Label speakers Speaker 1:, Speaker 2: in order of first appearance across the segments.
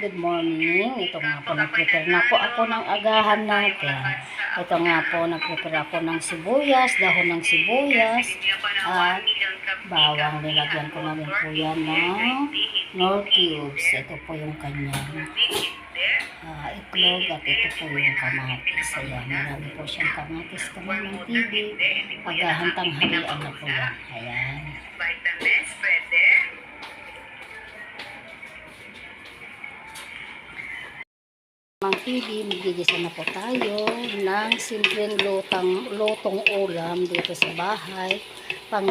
Speaker 1: good morning. Ito nga po, nag-prepare na po ako ng agahan natin. Ito nga po, nag-prepare ako ng sibuyas, dahon ng sibuyas, at bawang. Nilagyan ko na rin po yan ng Knorr cubes. Ito po yung kanyang itlog at ito po yung kamatis. Ayan, marami po siyang kamatis kami ng TV. Agahan tanghalian na po yan. Ayan. Mga TV, magigisa na po tayo ng simpleng lutong ulam dito sa bahay, pang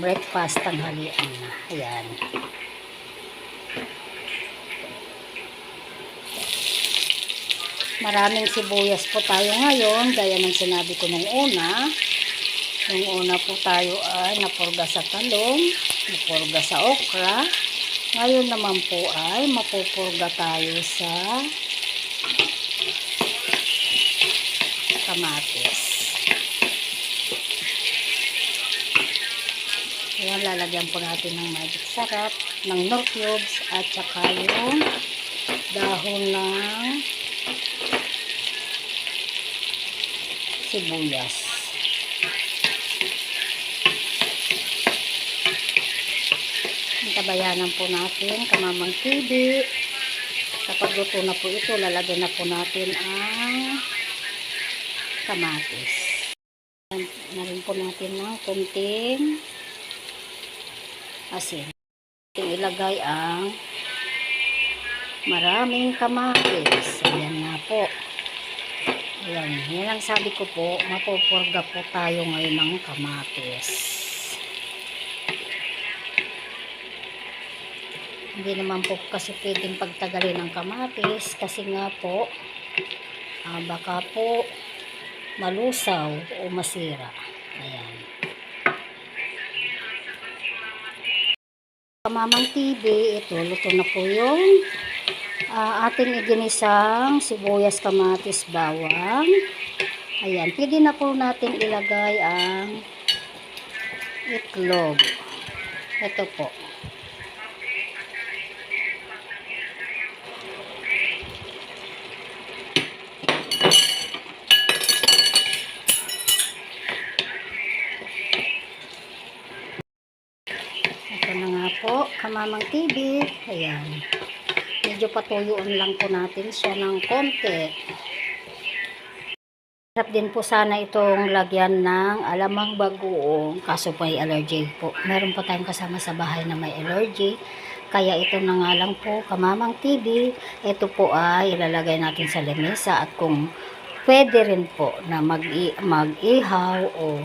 Speaker 1: breakfast tanghalian na. Ayan. Maraming sibuyas po tayo ngayon, gaya ng sinabi ko nung una. Nung una po tayo ay napurga sa talong, napurga sa okra. Ngayon naman po ay mapupurga tayo sa kamatis. Ayan, lalagyan po natin ng magic sarap, ng Knorr cubes, at saka yung dahon ng sibuyas. Tabayanan po natin, kamamang TV. Kapag luto na po ito, lalagyan na po natin ang kamatis. Na rin po natin ng kunting asin. Ilagay ang maraming kamatis. Ayan nga po. Ayan, yan ang sabi ko po, mapupurga po tayo ngayon ng kamatis. Hindi naman po kasi pwedeng pagtagalin ng kamatis kasi nga po baka po malusaw o masira. Ayan. Kamamang TV, ito luto na po yung ating iginisang sibuyas, kamatis, bawang. Ayan, pwede na po natin ilagay ang itlog. Ito po. Ito na nga po, kamamang TV. Ayan. Medyo patuyuan lang po natin siya ng konti. Sarap din po sana itong lagyan ng alamang bagoong, kaso po ay allergy po. Meron po tayong kasama sa bahay na may allergy. Kaya ito na nga lang po, kamamang TV. Ito po ay ilalagay natin sa lamesa at kung pwede rin po na mag-ihaw o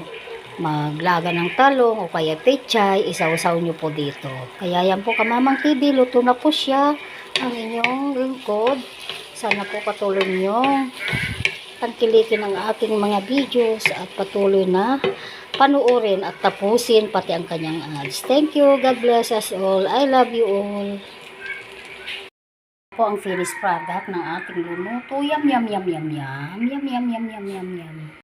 Speaker 1: maglaga ng talong o kaya pechay, isaw-saw nyo po dito. Kaya yan po, kamamang TV, luto na po siya. Ang inyong lingkod. Sana po patuloy nyo tangkilikin ang aking mga videos at patuloy na panuorin at tapusin pati ang kanyang ads. Thank you. God bless us all. I love you all. Po ang finished product ng ating lumuto. Yum, yum, yum, yum, yum. Yum, yum, yum, yum, yum, yum.